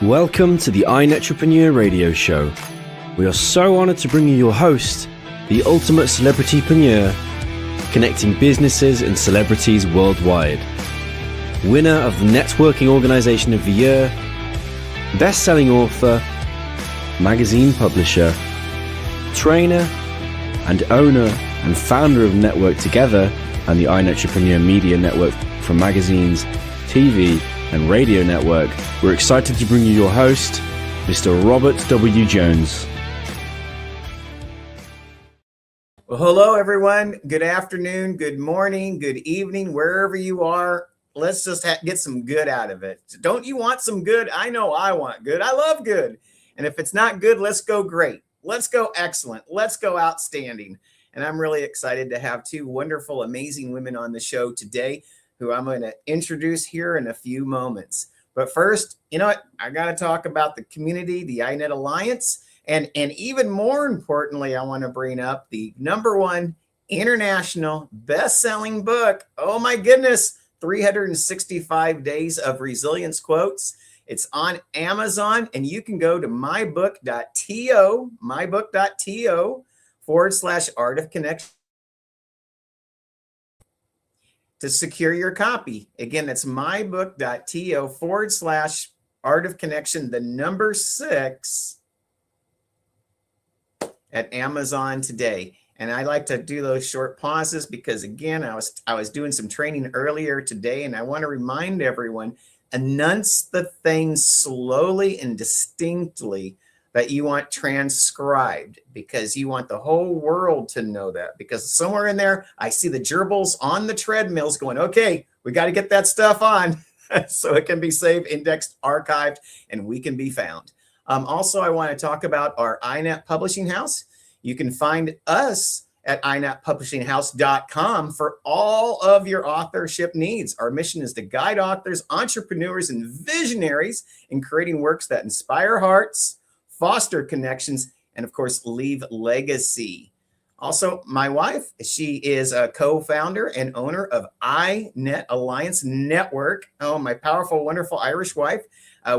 Welcome to the iNetrepreneur Radio Show. We are so honored to bring you your host, the ultimate celebritypreneur, connecting businesses and celebrities worldwide. Winner of the Networking Organization of the Year, best-selling author, magazine publisher, trainer, and owner and founder of Network Together and the iNetrepreneur Media Network from magazines, TV, and radio network. We're excited to bring you your host, Mr. Robert W. Jones. Well, hello, everyone. Good afternoon, good morning, good evening, wherever you are. Let's just get some good out of it. Don't you want some good? I know I want good. I love good. And if it's not good, let's go great. Let's go excellent. Let's go outstanding. And I'm really excited to have two wonderful, amazing women on the show today who I'm going to introduce here in a few moments. But first, you know what? I got to talk about the community, the iNet Alliance, and even more importantly, I want to bring up the #1 international best-selling book. Oh my goodness, 365 Days of Resilience Quotes. It's on Amazon, and you can go to mybook.to/Art of Connection to secure your copy. Again, that's mybook.to/Art of Connection, the number 6 at Amazon today. And I like to do those short pauses because, again, I was doing some training earlier today, and I want to remind everyone, announce the things slowly and distinctly that you want transcribed, because you want the whole world to know that. Because somewhere in there, I see the gerbils on the treadmills going, okay, we got to get that stuff on so it can be saved, indexed, archived, and we can be found. Also, I want to talk about our iNet Publishing House. You can find us at inetpublishinghouse.com for all of your authorship needs. Our mission is to guide authors, entrepreneurs, and visionaries in creating works that inspire hearts, foster connections, and of course, leave legacy. Also, my wife, she is a co-founder and owner of iNet Alliance Network. Oh, my powerful, wonderful Irish wife.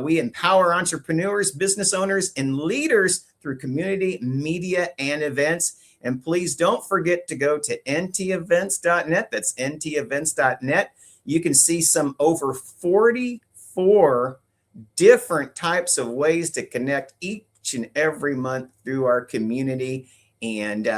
We empower entrepreneurs, business owners, and leaders through community, media, and events. And please don't forget to go to ntevents.net. That's ntevents.net. You can see some over 44 different types of ways to connect each and every month through our community. And,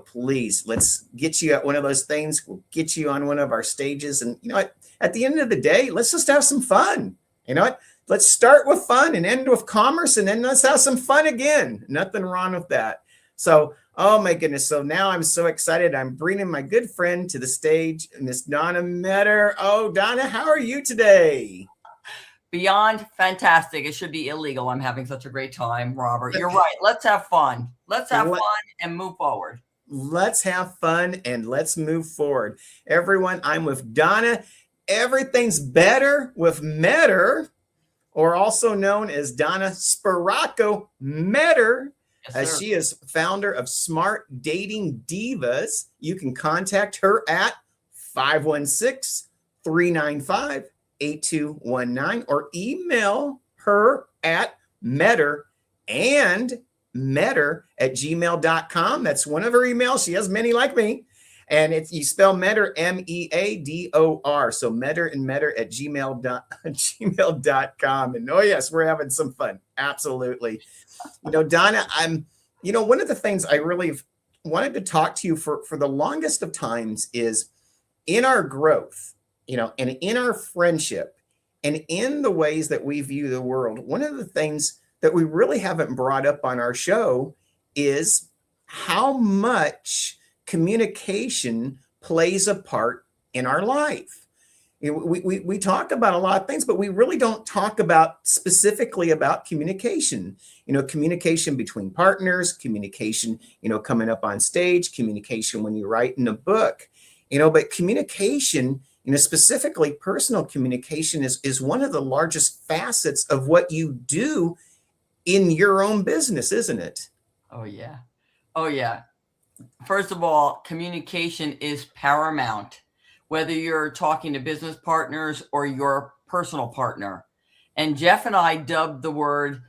please, let's get you at one of those things. We'll get you on one of our stages. And, you know what, at the end of the day, let's just have some fun. You know what? Let's start with fun and end with commerce, and then let's have some fun again. Nothing wrong with that. So, oh my goodness. So now I'm so excited. I'm bringing my good friend to the stage, Miss Donna Meador. Oh, Donna, how are you today? Beyond fantastic. It should be illegal. I'm having such a great time, Robert. You're right. Let's have fun. Let's have fun and move forward. Let's have fun and let's move forward. Everyone, I'm with Donna. Everything's better with Meador, or also known as Donna Spiracco Meador, as she is founder of SMART Dating Divas. You can contact her at 516-395-8219 or email her at Meador@gmail.com. That's one of her emails. She has many like me. And you spell Meador, Meador. So Meador and Meador at gmail.com. And oh yes, we're having some fun. Absolutely. Donna, one of the things I really wanted to talk to you for the longest of times is in our growth, and in our friendship and in the ways that we view the world. One of the things that we really haven't brought up on our show is how much communication plays a part in our life. We talk about a lot of things, but we really don't talk specifically about communication. Communication between partners, communication, coming up on stage, communication when you're writing a book, but communication, specifically personal communication is one of the largest facets of what you do in your own business, isn't it? Oh, yeah. Oh, yeah. First of all, communication is paramount, whether you're talking to business partners or your personal partner. And Jeff and I dubbed the word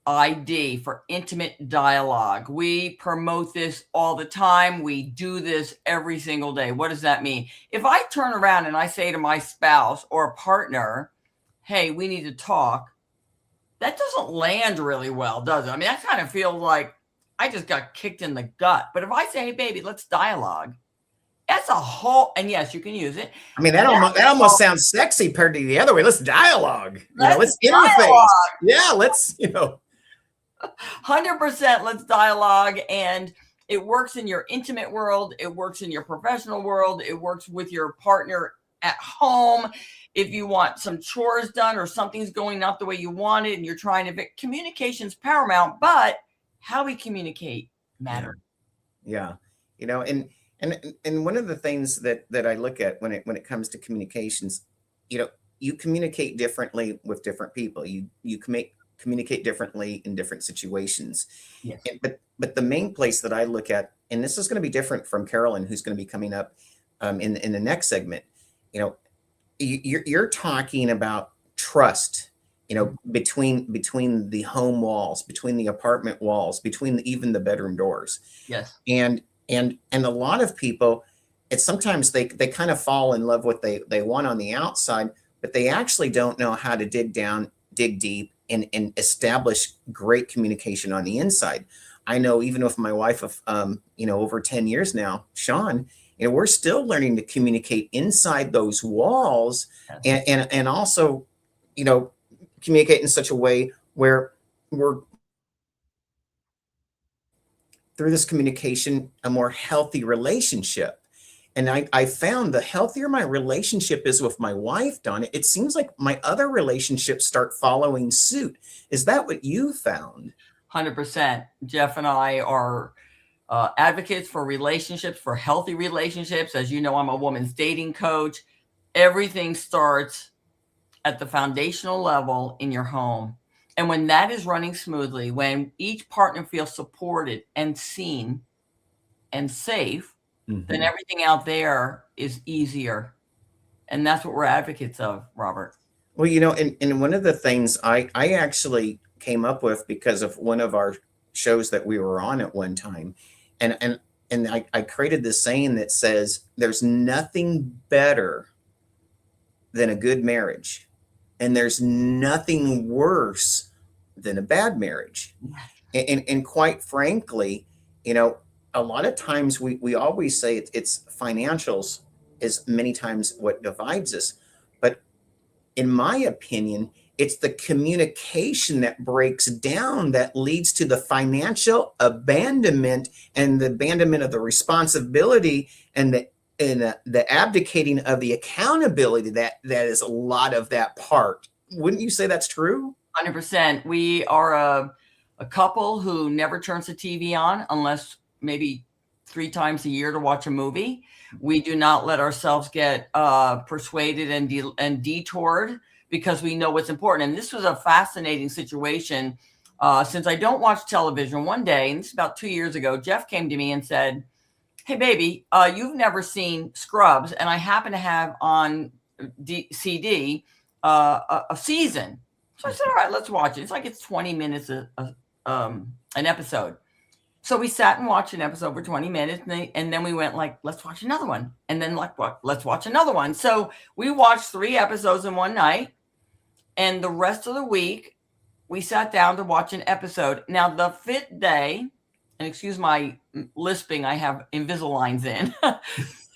ID for intimate dialogue. We promote this all the time. We do this every single day. What does that mean? If I turn around and I say to my spouse or a partner, hey, we need to talk, that doesn't land really well, does it? I mean, that kind of feels like I just got kicked in the gut. But if I say, hey, baby, let's dialogue, that's a whole, and yes, you can use it. I mean, that almost sounds sexy compared to the other way. Let's dialogue. Let's interface. Yeah, let's, 100% let's dialogue. And it works in your intimate world. It works in your professional world. It works with your partner at home. If you want some chores done or something's going not the way you want it and you're trying to, communication's paramount, but how we communicate matters. Yeah. And one of the things that I look at when it comes to communications, you communicate differently with different people. You communicate differently in different situations. Yes. But the main place that I look at, and this is going to be different from Carolyn, who's going to be coming up in the next segment, you're talking about trust, between the home walls, between the apartment walls, between even the bedroom doors. Yes. And a lot of people, it's sometimes they kind of fall in love with what they want on the outside, but they actually don't know how to dig deep and establish great communication on the inside. I know even with my wife of over 10 years now, Sean, we're still learning to communicate inside those walls and also, communicate in such a way where we're through this communication, a more healthy relationship. And I found the healthier my relationship is with my wife, Donna, it seems like my other relationships start following suit. Is that what you found? 100%. Jeff and I are advocates for relationships, for healthy relationships. As you know, I'm a woman's dating coach. Everything starts at the foundational level in your home. And when that is running smoothly, when each partner feels supported and seen and safe, then everything out there is easier. And that's what we're advocates of, Robert. Well, and one of the things I actually came up with because of one of our shows that we were on at one time. And I created this saying that says, there's nothing better than a good marriage. And there's nothing worse than a bad marriage. And quite frankly, a lot of times we always say it's financials is many times what divides us. But in my opinion, it's the communication that breaks down that leads to the financial abandonment and the abandonment of the responsibility and the abdicating of the accountability that is a lot of that part. Wouldn't you say that's true? 100%. We are a couple who never turns the TV on unless maybe 3 times a year to watch a movie. We do not let ourselves get persuaded and detoured because we know what's important. And this was a fascinating situation. Since I don't watch television, one day, and this is about 2 years ago, Jeff came to me and said, hey, baby, you've never seen Scrubs, and I happen to have on CD a season. So I said, all right, let's watch it. It's 20 minutes an episode. So we sat and watched an episode for 20 minutes, and then we went let's watch another one. And then let's watch another one. So we watched 3 episodes in one night, and the rest of the week, we sat down to watch an episode. Now, the 5th day, and excuse my lisping, I have Invisaligns in.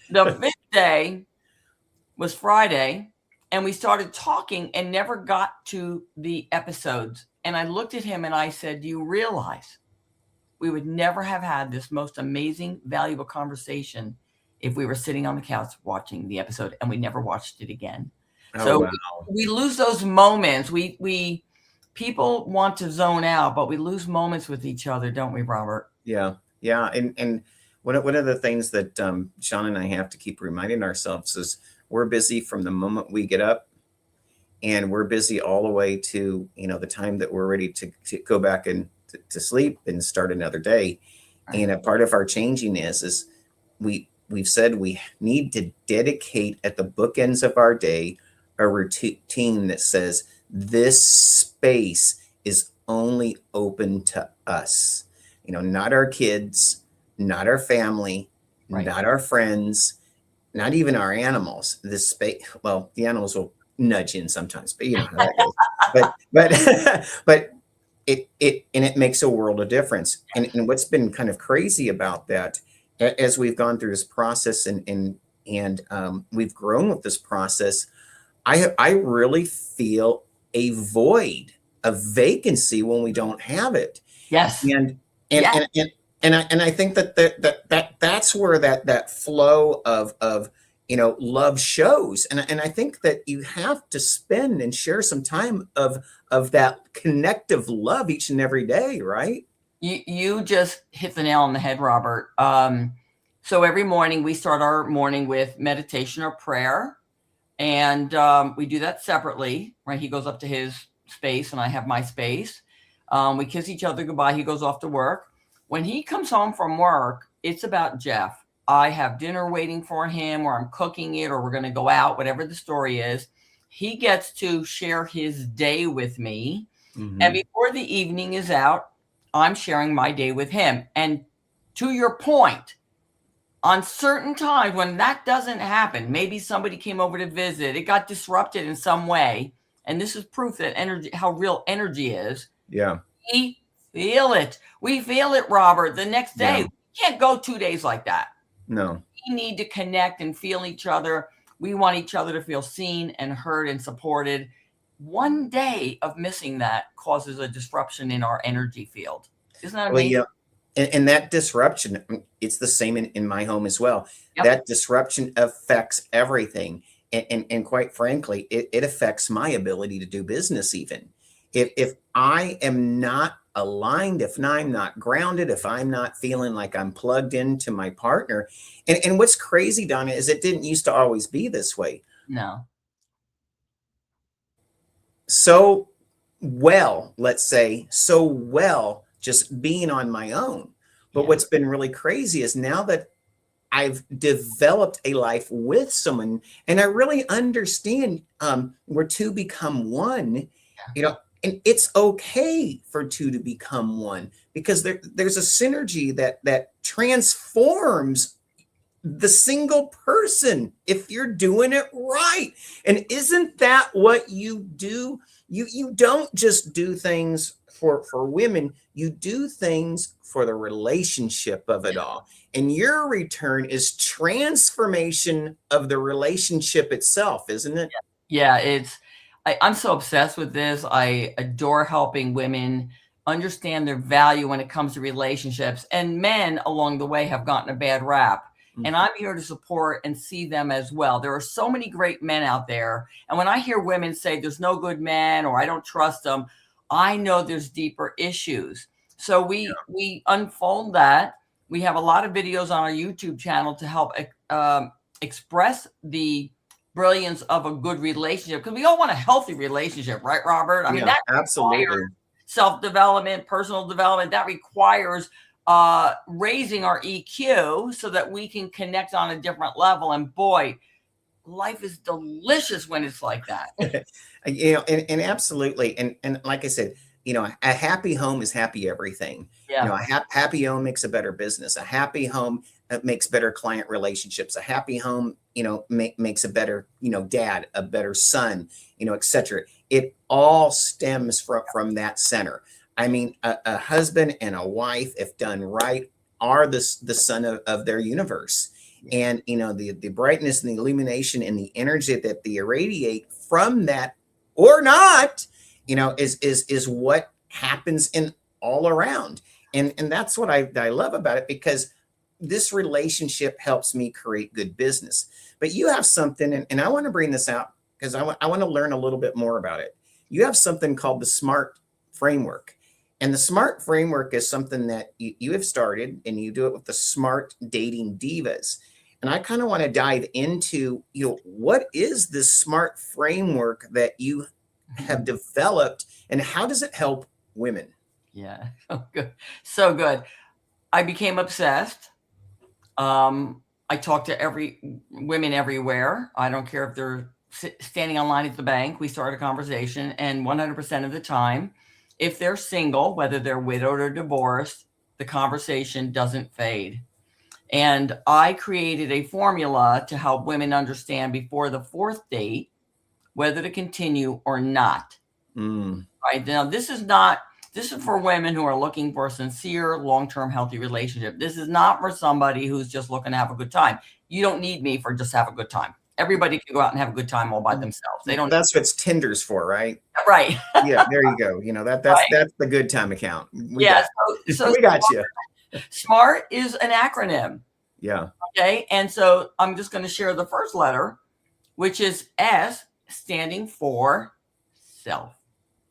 The 5th day was Friday, and we started talking and never got to the episodes. And I looked at him and I said, do you realize we would never have had this most amazing, valuable conversation if we were sitting on the couch watching the episode and we never watched it again? Wow. we lose those moments. People want to zone out, but we lose moments with each other, don't we, Robert? Yeah. And one of the things that Sean and I have to keep reminding ourselves is we're busy from the moment we get up, and we're busy all the way to the time that we're ready to go back and to sleep and start another day. Right. And a part of our changing is we've said we need to dedicate at the bookends of our day a routine that says this space is only open to us, not our kids, not our family, Right. not our friends, not even our animals. This space, well, the animals will nudge in sometimes, but you know how that goes. But it makes a world of difference. And what's been kind of crazy about that, as we've gone through this process and we've grown with this process, I really feel a void, a vacancy when we don't have it. Yes. And Yes. I think that's where that flow of love shows. And I think that you have to spend and share some time of that connective love each and every day, right? You just hit the nail on the head, Robert. So every morning we start our morning with meditation or prayer, and we do that separately, right? He goes up to his space and I have my space. We kiss each other goodbye. He goes off to work. When he comes home from work, it's about Jeff. I have dinner waiting for him, or I'm cooking it, or we're going to go out, whatever the story is. He gets to share his day with me. Mm-hmm. And before the evening is out, I'm sharing my day with him. And to your point, on certain times when that doesn't happen, maybe somebody came over to visit, it got disrupted in some way. And this is proof that energy, how real energy is. Yeah. We feel it. We feel it, Robert. The next day, we can't go 2 days like that. No. We need to connect and feel each other. We want each other to feel seen and heard and supported. One day of missing that causes a disruption in our energy field. Isn't that amazing? Well, yeah. And that disruption, it's the same in my home as well. Yep. That disruption affects everything. And quite frankly, it affects my ability to do business even. If I am not aligned, if I'm not grounded, if I'm not feeling like I'm plugged into my partner. And what's crazy, Donna, is it didn't used to always be this way. No. So well, let's say, just being on my own. But what's been really crazy is now that I've developed a life with someone and I really understand where two become one, and it's okay for two to become one because there's a synergy that transforms the single person if you're doing it right. And isn't that what you do? You don't just do things for women, you do things for the relationship of it all. And your return is transformation of the relationship itself, isn't it? Yeah, I'm so obsessed with this. I adore helping women understand their value when it comes to relationships. And men along the way have gotten a bad rap. And I'm here to support and see them as well. There are so many great men out there. And when I hear women say there's no good men or I don't trust them, I know there's deeper issues. So we unfold that. We have a lot of videos on our YouTube channel to help express the brilliance of a good relationship, because we all want a healthy relationship, right, Robert? I mean, that absolutely. Self-development, personal development, that requires raising our EQ so that we can connect on a different level. And boy, life is delicious when it's like that. And absolutely. And like I said, a happy home is happy everything. Yeah. A happy home makes a better business. A happy home makes better client relationships. A happy home, makes a better, dad, a better son, etc. It all stems from that center. I mean, a husband and a wife, if done right, are the sun of their universe. And, the brightness and the illumination and the energy that they irradiate from that or not, is what happens in all around. And that's what I love about it, because this relationship helps me create good business. But you have something, and I want to bring this out because I want to learn a little bit more about it. You have something called the SMART framework. And the SMART framework is something that you have started, and you do it with the SMART Dating Divas. And I kind of want to dive into, what is this SMART framework that you have developed, and how does it help women? Yeah. Oh, good. So good. I became obsessed. I talk to women everywhere. I don't care if they're standing online at the bank, we start a conversation, and 100% of the time, if they're single, whether they're widowed or divorced, the conversation doesn't fade. And I created a formula to help women understand before the fourth date whether to continue or not. Right now, this is for women who are looking for a sincere, long-term, healthy relationship. This is not for somebody who's just looking to have a good time. You don't need me for just have a good time. Everybody can go out and have a good time all by themselves. They don't. That's what Tinder's for, right? Right. Yeah, there you go. That's Right. that's the good time account. So we got you. SMART is an acronym. Yeah. Okay. And so I'm just going to share the first letter, which is S, standing for self.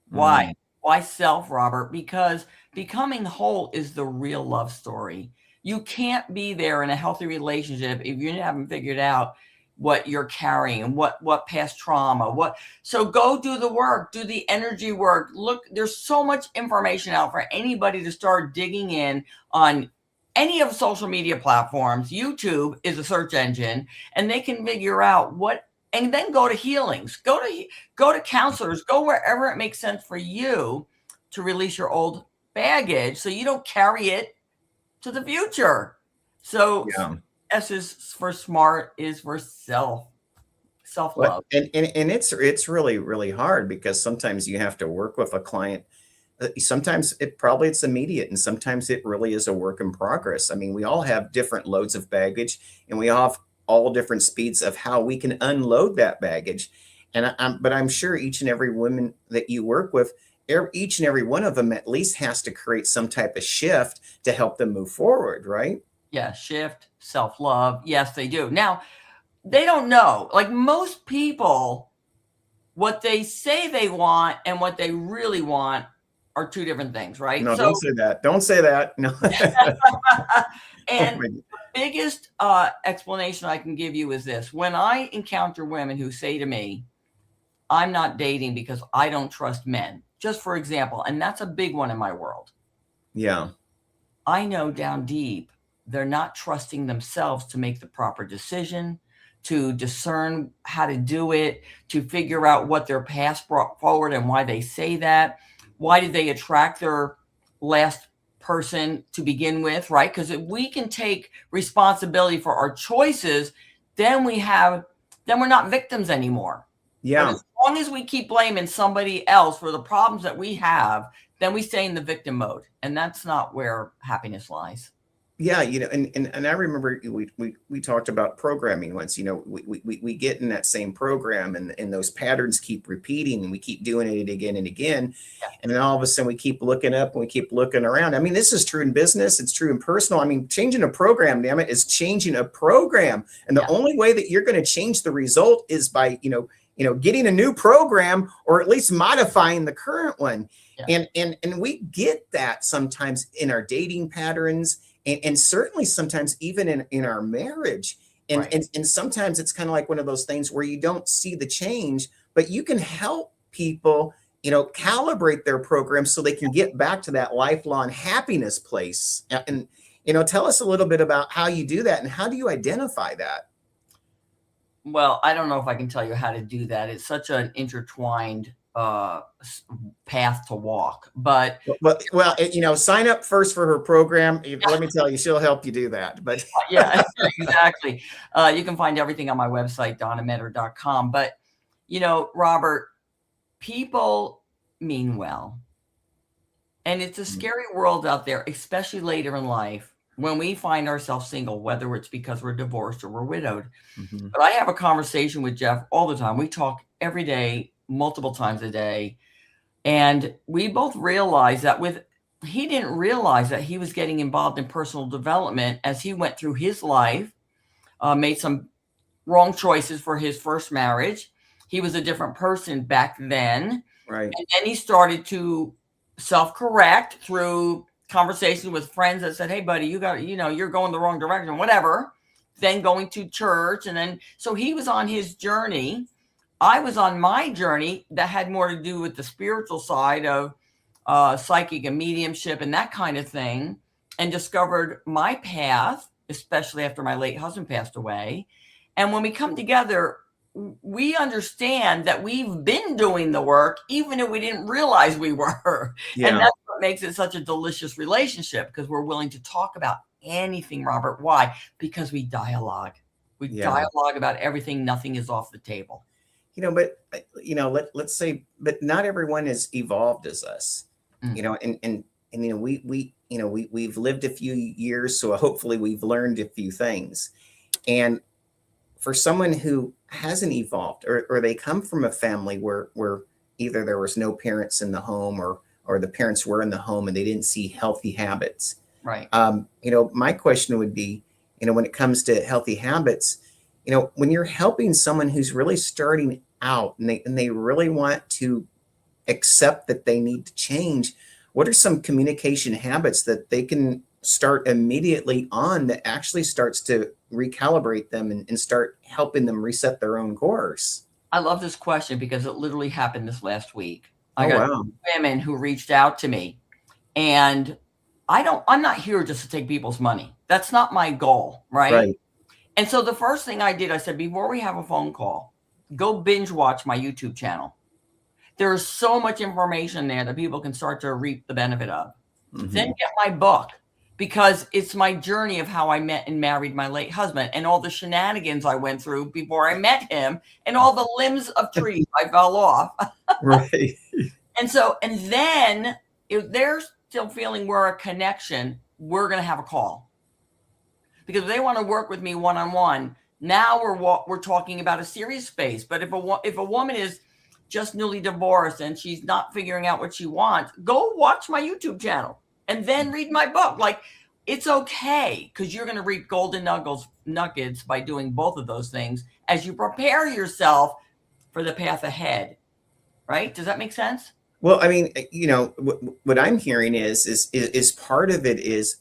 Why? Why self, Robert? Because becoming whole is the real love story. You can't be there in a healthy relationship if you haven't figured out what you're carrying, what past trauma, so go do the work, do the energy work. Look, there's so much information out for anybody to start digging in on any of social media platforms. YouTube is a search engine, and they can figure out and then go to healings, go to counselors, go wherever it makes sense for you to release your old baggage so you don't carry it to the future. So S is for SMART, is for self-love. And it's really, really hard because sometimes you have to work with a client. Sometimes it's immediate, and sometimes it really is a work in progress. I mean, we all have different loads of baggage, and we all have all different speeds of how we can unload that baggage. But I'm sure each and every woman that you work with, each and every one of them at least has to create some type of shift to help them move forward, right? Yeah, shift, self-love. Yes, they do. Now, they don't know. Like most people, what they say they want and what they really want are two different things, right? No, don't say that. Don't say that. No. And the biggest explanation I can give you is this. When I encounter women who say to me, I'm not dating because I don't trust men, just for example, and that's a big one in my world. Yeah. I know down deep, they're not trusting themselves to make the proper decision, to discern how to do it, to figure out what their past brought forward and why they say that. Why did they attract their last person to begin with, right? Because if we can take responsibility for our choices, then we're not victims anymore. Yeah. But as long as we keep blaming somebody else for the problems that we have, then we stay in the victim mode. And that's not where happiness lies. Yeah, and I remember we talked about programming once. We get in that same program, and those patterns keep repeating, and we keep doing it again and again. Yeah. And then all of a sudden we keep looking up and we keep looking around. I mean, this is true in business, it's true in personal. I mean, changing a program, damn it, is changing a program. And the only way that you're going to change the result is by, getting a new program, or at least modifying the current one. Yeah. And we get that sometimes in our dating patterns. And certainly sometimes even in our marriage. And sometimes it's kind of like one of those things where you don't see the change, but you can help people, calibrate their program so they can get back to that lifelong happiness place. And, tell us a little bit about how you do that and how do you identify that? Well, I don't know if I can tell you how to do that. It's such an intertwined path to walk, but sign up first for her program. Let me tell you, she'll help you do that. But yeah, exactly. You can find everything on my website, donnameador.com. But Robert, people mean well, and it's a scary world out there, especially later in life when we find ourselves single, whether it's because we're divorced or we're widowed. Mm-hmm. But I have a conversation with Jeff all the time. We talk every day, multiple times a day. And we both realized that he didn't realize that he was getting involved in personal development as he went through his life, made some wrong choices for his first marriage. He was a different person back then. Right. And then he started to self-correct through conversations with friends that said, hey, buddy, you're going the wrong direction, whatever. Then going to church. And then, so he was on his journey. I was on my journey that had more to do with the spiritual side of psychic and mediumship and that kind of thing, and discovered my path, especially after my late husband passed away. And when we come together, we understand that we've been doing the work, even if we didn't realize we were. Yeah. And that's what makes it such a delicious relationship, because we're willing to talk about anything, Robert. Why? Because we dialogue. We dialogue about everything. Nothing is off the table. But let's say, but not everyone has evolved as us. And we've lived a few years, so hopefully we've learned a few things. And for someone who hasn't evolved, or they come from a family where either there was no parents in the home, or the parents were in the home and they didn't see healthy habits. Right. My question would be, when it comes to healthy habits, when you're helping someone who's really starting out and they really want to accept that they need to change, what are some communication habits that they can start immediately on that actually starts to recalibrate them and start helping them reset their own course? I love this question because it literally happened this last week. I Oh, got wow. women who reached out to me, and I'm not here just to take people's money. That's not my goal. Right. And so the first thing I did, I said, before we have a phone call, go binge watch my YouTube channel. There's so much information there that people can start to reap the benefit of. Then get my book, because it's my journey of how I met and married my late husband, and all the shenanigans I went through before I met him, and all the limbs of trees I fell off. Right. And then if they're still feeling we're a connection, we're going to have a call. Because if they want to work with me one-on-one, now we're talking about a serious space. But if a woman is just newly divorced and she's not figuring out what she wants, go watch my YouTube channel and then read my book. Like, it's okay, because you're going to reap golden nuggets by doing both of those things as you prepare yourself for the path ahead. Right? Does that make sense? Well, I mean, what I'm hearing is part of it is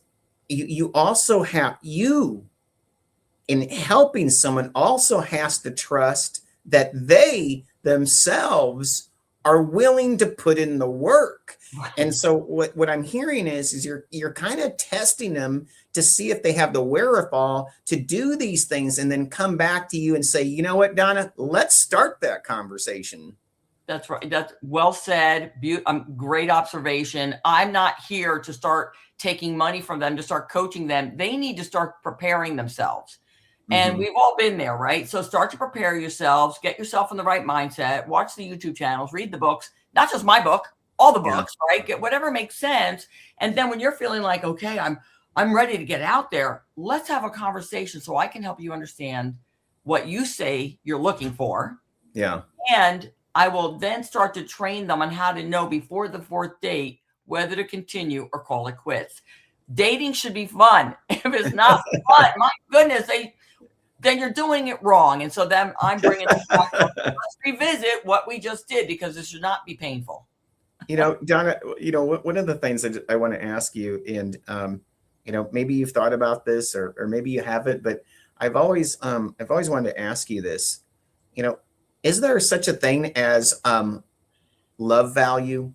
you also have, in helping someone, also has to trust that they themselves are willing to put in the work. And so what I'm hearing is you're kind of testing them to see if they have the wherewithal to do these things, and then come back to you and say, you know what, Donna, let's start that conversation. That's right. That's well said. Great observation. I'm not here to start taking money from them, to start coaching them. They need to start preparing themselves. And we've all been there, right? So start to prepare yourselves, get yourself in the right mindset, watch the YouTube channels, read the books, not just my book, all the books, right? Get whatever makes sense. And then when you're feeling like, okay, I'm ready to get out there, let's have a conversation so I can help you understand what you say you're looking for. Yeah. And I will then start to train them on how to know before the fourth date whether to continue or call it quits. Dating should be fun. If it's not fun, my goodness, then you're doing it wrong. And so then I'm bringing it back. Let's revisit what we just did, because this should not be painful. Donna, one of the things that I want to ask you, and maybe you've thought about this, or maybe you haven't, but I've always wanted to ask you this. Is there such a thing as love value?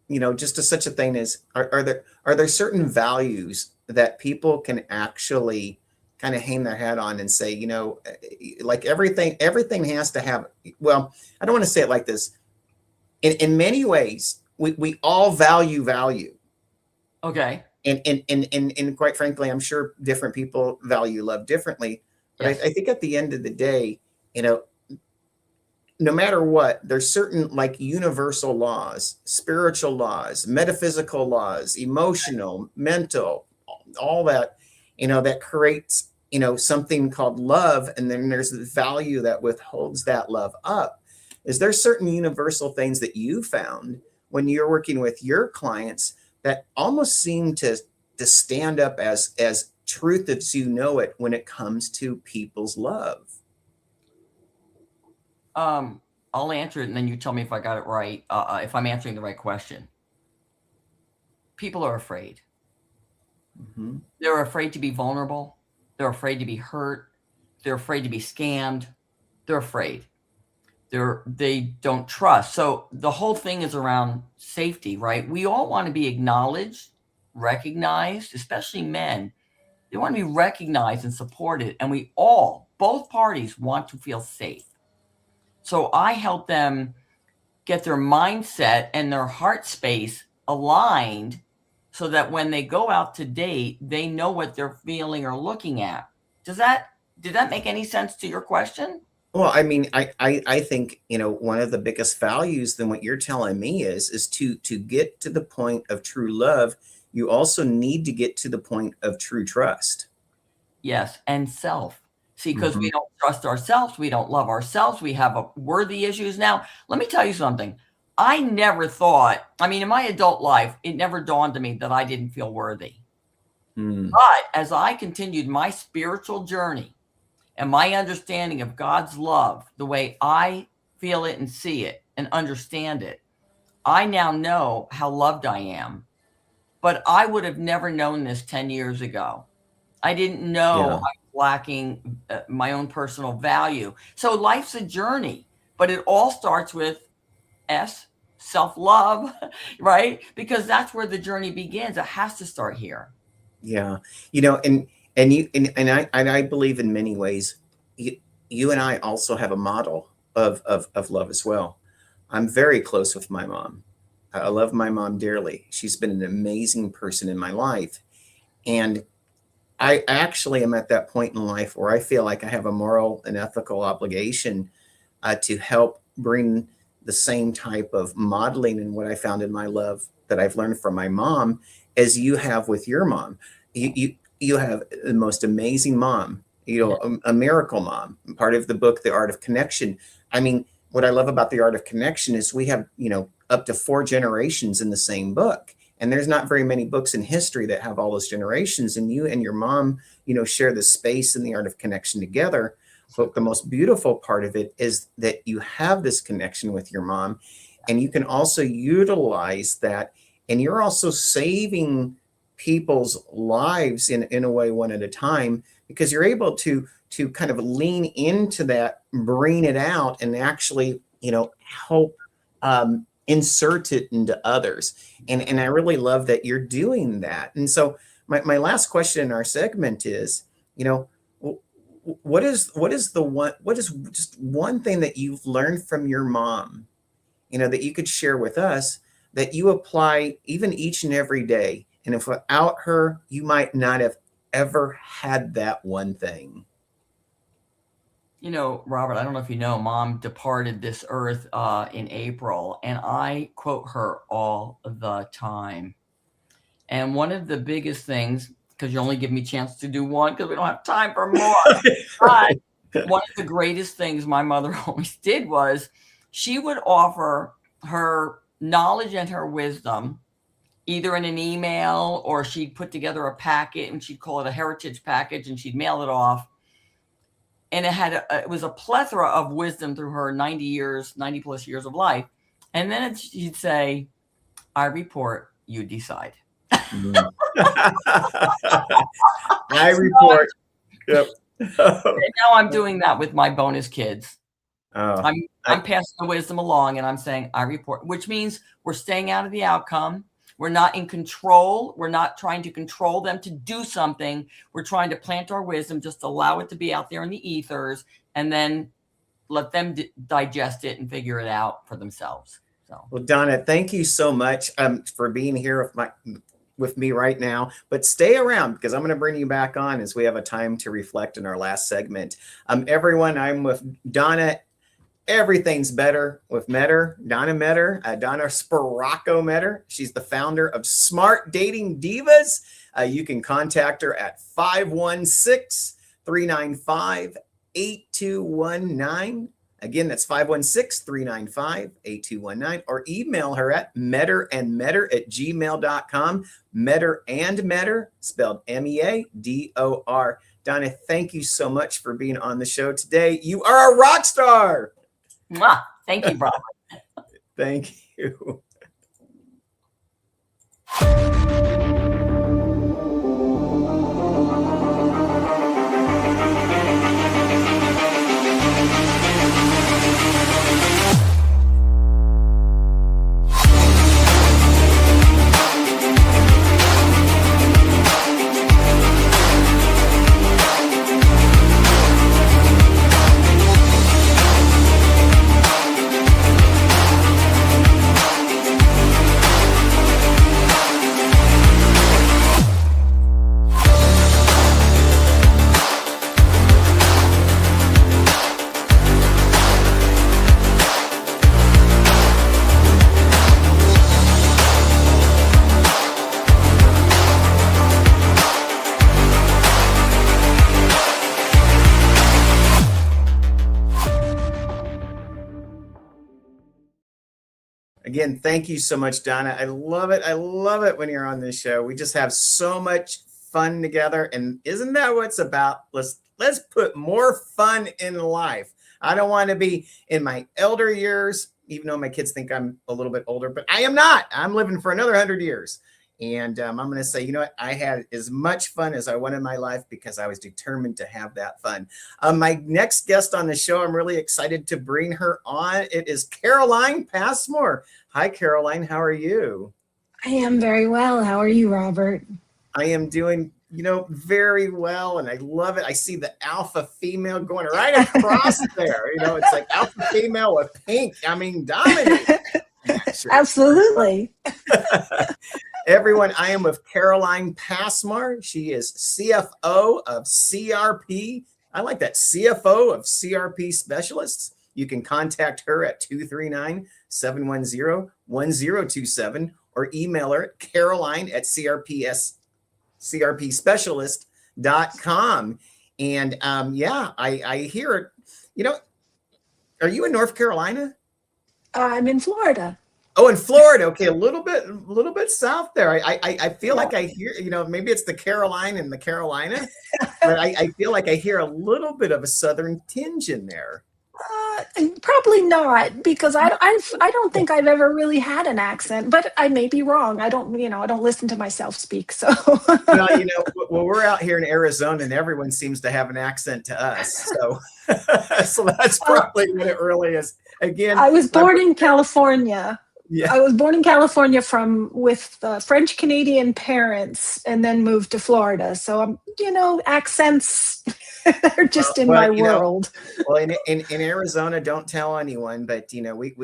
Just such a thing as, are there certain values that people can actually kind of hang their hat on and say, like everything has to have, well, I don't want to say it like this. In many ways, we all value. Okay. And quite frankly, I'm sure different people value love differently. But yes. I think at the end of the day, no matter what, there's certain like universal laws, spiritual laws, metaphysical laws, emotional, mental, all that, that creates, something called love. And then there's the value that withholds that love up. Is there certain universal things that you found when you're working with your clients that almost seem to stand up as truth as you know it when it comes to people's love? I'll answer it, and then you tell me if I got it right, if I'm answering the right question. People are afraid. Mm-hmm. They're afraid to be vulnerable. They're afraid to be hurt. They're afraid to be scammed. They're afraid. They don't trust. So the whole thing is around safety, right? We all want to be acknowledged, recognized, especially men. They want to be recognized and supported. And we all both parties want to feel safe. So I help them get their mindset and their heart space aligned so that when they go out to date, they know what they're feeling or looking at. Did that make any sense to your question? Well, I mean, I think, one of the biggest values than what you're telling me is to get to the point of true love, you also need to get to the point of true trust. Yes, and self. See, because we don't trust ourselves, we don't love ourselves, we have worthy issues. Now, let me tell you something. I never thought, in my adult life, it never dawned on me that I didn't feel worthy. But as I continued my spiritual journey and my understanding of God's love, the way I feel it and see it and understand it, I now know how loved I am. But I would have never known this 10 years ago. I didn't know I was lacking my own personal value. So life's a journey, but it all starts with self-love, right? Because that's where the journey begins. It has to start here. Yeah. And I believe in many ways, you and I also have a model of love as well. I'm very close with my mom. I love my mom dearly. She's been an amazing person in my life. And I actually am at that point in life where I feel like I have a moral and ethical obligation to help bring the same type of modeling and what I found in my love that I've learned from my mom as you have with your mom. You have the most amazing mom, a miracle mom, part of the book, The Art of Connection. What I love about The Art of Connection is we have, up to 4 generations in the same book. And there's not very many books in history that have all those generations. And you and your mom, share the space and the art of connection together. But the most beautiful part of it is that you have this connection with your mom, and you can also utilize that. And you're also saving people's lives in a way, one at a time, because you're able to kind of lean into that, bring it out, and actually, help insert it into others. And I really love that you're doing that. And so my last question in our segment is, what is just one thing that you've learned from your mom, that you could share with us that you apply even each and every day? And if without her, you might not have ever had that one thing. Robert, I don't know if you know, Mom departed this earth in April, and I quote her all the time. And one of the biggest things, because you only give me a chance to do one because we don't have time for more, but one of the greatest things my mother always did was she would offer her knowledge and her wisdom either in an email, or she'd put together a packet and she'd call it a heritage package and she'd mail it off. And it was a plethora of wisdom through her 90 plus years of life. And then she'd say, I report, you decide. I report. Yep. Now I'm doing that with my bonus kids. Oh, I'm passing the wisdom along, and I'm saying I report, which means we're staying out of the outcome. We're not in control. We're not trying to control them to do something. We're trying to plant our wisdom, just allow it to be out there in the ethers, and then let them digest it and figure it out for themselves. So, well, Donna, thank you so much for being here with me right now. But stay around, because I'm going to bring you back on as we have a time to reflect in our last segment. Everyone, I'm with Donna. Everything's better with Meador, Donna Meador, Donna Spiracco Meador. She's the founder of SMART Dating Divas. You can contact her at 516-395-8219. Again, that's 516-395-8219, or email her at meadorandmeador@gmail.com. Meador and Meador, spelled MEADOR. Donna, thank you so much for being on the show today. You are a rock star. Mwah. Thank you, Robert. Thank you. Again, thank you so much, Donna. I love it. I love it when you're on this show. We just have so much fun together. And isn't that what it's about? Let's put more fun in life. I don't want to be in my elder years, even though my kids think I'm a little bit older, but I am not. I'm living for another 100 years. And I'm going to say, you know what? I had as much fun as I wanted in my life because I was determined to have that fun. My next guest on the show, I'm really excited to bring her on. It is Caroline Passmore. Hi, Caroline. How are you? I am very well. How are you, Robert? I am doing, very well. And I love it. I see the alpha female going right across there. It's like alpha female with pink. I mean, dominating. Sure. Absolutely. Everyone, I am with Caroline Passmore. She is CFO of CRP. I like that, CFO of CRP Specialists. You can contact her at 239-710-1027 or email her at caroline@crpspecialist.com. And I hear it. Are you in North Carolina? I'm in Florida. Oh, in Florida. Okay, a little bit south there. I feel like I hear, maybe it's the Caroline and the Carolina, but I feel like I hear a little bit of a southern tinge in there. Probably not, because I don't think I've ever really had an accent, but I may be wrong. I don't listen to myself speak. So, well, we're out here in Arizona and everyone seems to have an accent to us. So, so that's probably what it really is. Again, I was born in California. Yeah. I was born in California with French Canadian parents, and then moved to Florida. So accents are just in my world. Well, in Arizona, don't tell anyone, but we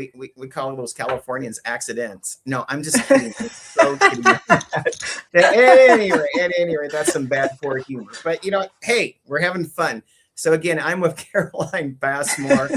call those Californians accidents. No, I'm just kidding. So kidding. At any rate, that's some bad poor humor. But hey, we're having fun. So again, I'm with Caroline Passmore.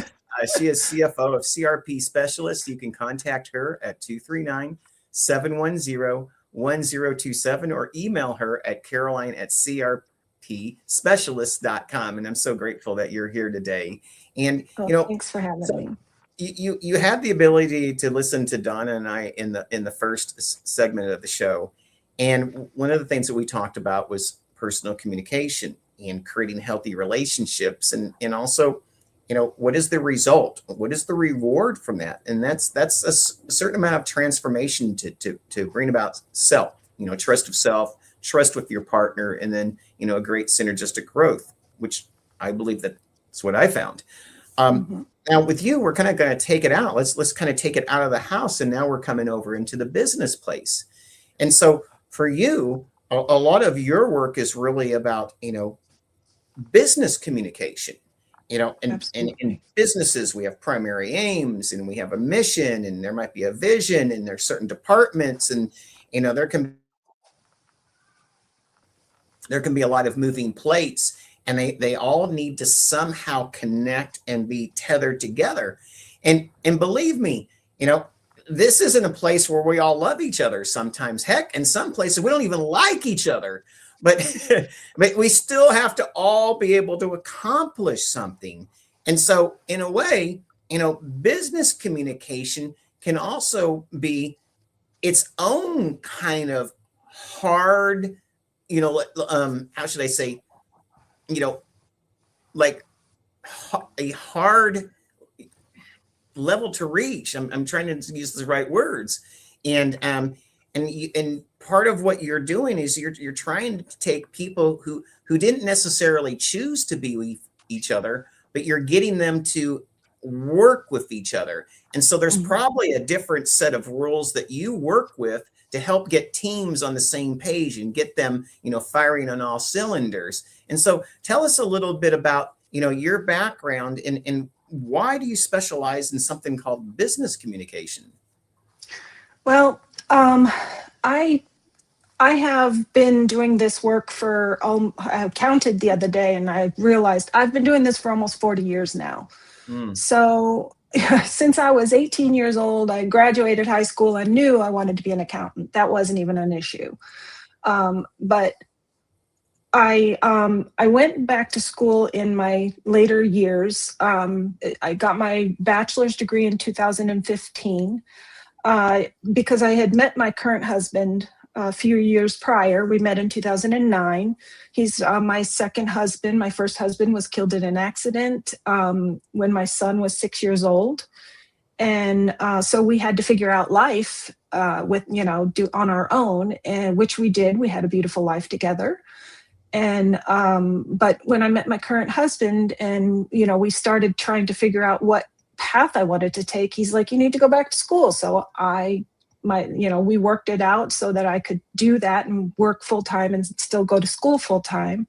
She is CFO of CRP Specialists. You can contact her at 239-710-1027 or email her at caroline@crpspecialist.com. And I'm so grateful that you're here today. And thanks for having me. You had the ability to listen to Donna and I in the first segment of the show. And one of the things that we talked about was personal communication and creating healthy relationships, and also what is the result? What is the reward from that? And that's a certain amount of transformation to bring about self, trust of self, trust with your partner, and then, a great synergistic growth, which I believe that's what I found. Now with you, we're kind of going to take it out. Let's kind of take it out of the house. And now we're coming over into the business place. And so for you, a lot of your work is really about, business communication. In businesses, we have primary aims and we have a mission, and there might be a vision, and there's certain departments, and there can be a lot of moving plates, and they all need to somehow connect and be tethered together. And believe me, this isn't a place where we all love each other. Sometimes, heck, in some places we don't even like each other. But we still have to all be able to accomplish something. And so in a way, business communication can also be its own kind of hard, how should I say, like a hard level to reach. I'm trying to use the right words. And part of what you're doing is you're trying to take people who didn't necessarily choose to be with each other, but you're getting them to work with each other. And so there's probably a different set of rules that you work with to help get teams on the same page and get them, firing on all cylinders. And so tell us a little bit about, your background and why do you specialize in something called business communication? Well, I have been doing this work for, I counted the other day and I realized I've been doing this for almost 40 years now. So since I was 18 years old, I graduated high school. I knew I wanted to be an accountant. That wasn't even an issue. But I went back to school in my later years. I got my bachelor's degree in 2015. because I had met my current husband a few years prior. We met in 2009. He's my second husband. My first husband was killed in an accident when my son was 6 years old. And so we had to figure out life with, do on our own, and which we did. We had a beautiful life together. And but when I met my current husband and, we started trying to figure out what path I wanted to take, he's like, you need to go back to school. So we worked it out so that I could do that and work full time and still go to school full time.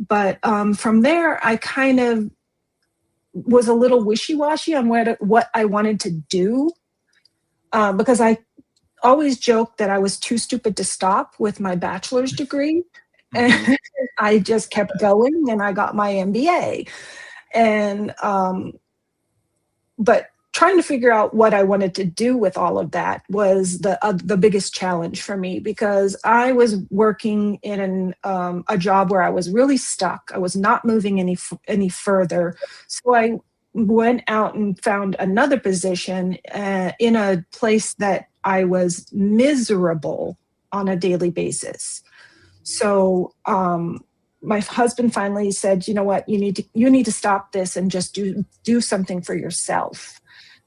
But from there, I kind of was a little wishy-washy on what I wanted to do, because I always joked that I was too stupid to stop with my bachelor's degree. And I just kept going and I got my MBA. And but trying to figure out what I wanted to do with all of that was the biggest challenge for me, because I was working in a job where I was really stuck. I was not moving any further. So I went out and found another position in a place that I was miserable on a daily basis. So my husband finally said, you know what, you need to stop this and just do something for yourself,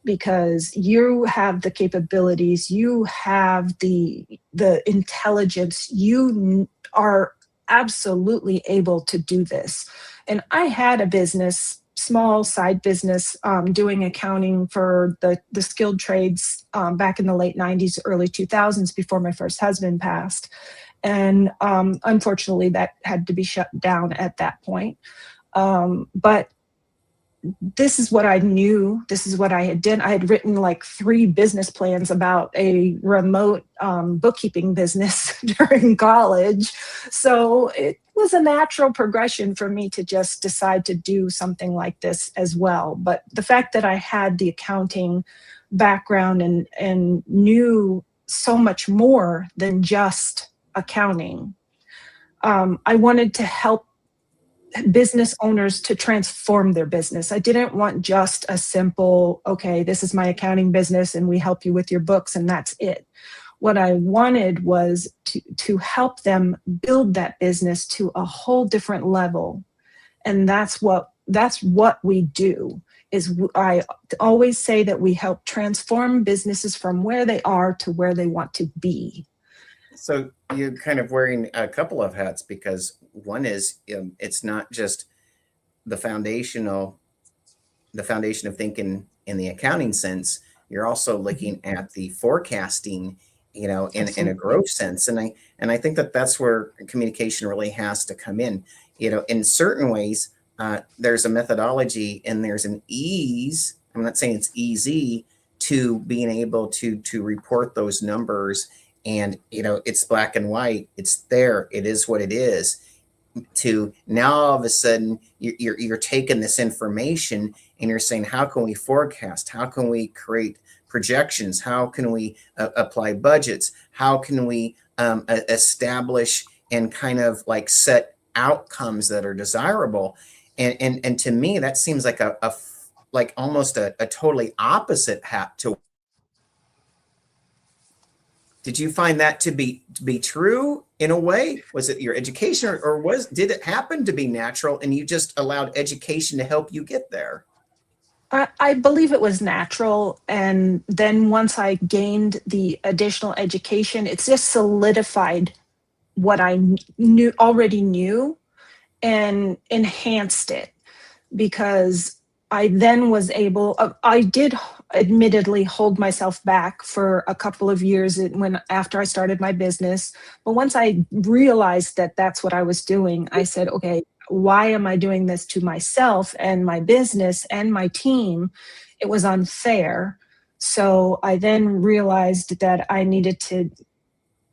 because you have the capabilities, you have the intelligence, you are absolutely able to do this. And I had a business, small side business, doing accounting for the skilled trades back in the late 90s, early 2000s, before my first husband passed. And unfortunately, that had to be shut down at that point. But this is what I knew. This is what I had done. I had written like 3 business plans about a remote bookkeeping business during college. So it was a natural progression for me to just decide to do something like this as well. But the fact that I had the accounting background and knew so much more than just accounting, I wanted to help business owners to transform their business. I didn't want just a simple, okay, this is my accounting business and we help you with your books and that's it. What I wanted was to help them build that business to a whole different level. And that's what we do. I always say that we help transform businesses from where they are to where they want to be. So you're kind of wearing a couple of hats, because one is it's not just the foundation of thinking in the accounting sense. You're also looking at the forecasting, in a growth sense. And I think that's where communication really has to come in. In certain ways, there's a methodology and there's an ease. I'm not saying it's easy to being able to report those numbers. And, it's black and white. It's there. It is what it is. To now, all of a sudden, you're taking this information and you're saying, how can we forecast? How can we create projections? How can we apply budgets? How can we establish and kind of like set outcomes that are desirable? And to me, that seems like almost a totally opposite hat to. Did you find that to be true in a way? Was it your education, or did it happen to be natural and you just allowed education to help you get there? I believe it was natural. And then once I gained the additional education, it's just solidified what I already knew and enhanced it, because I then was able, I did admittedly hold myself back for a couple of years after I started my business. But once I realized that that's what I was doing, I said, okay, why am I doing this to myself and my business and my team? It was unfair. So I then realized that I needed to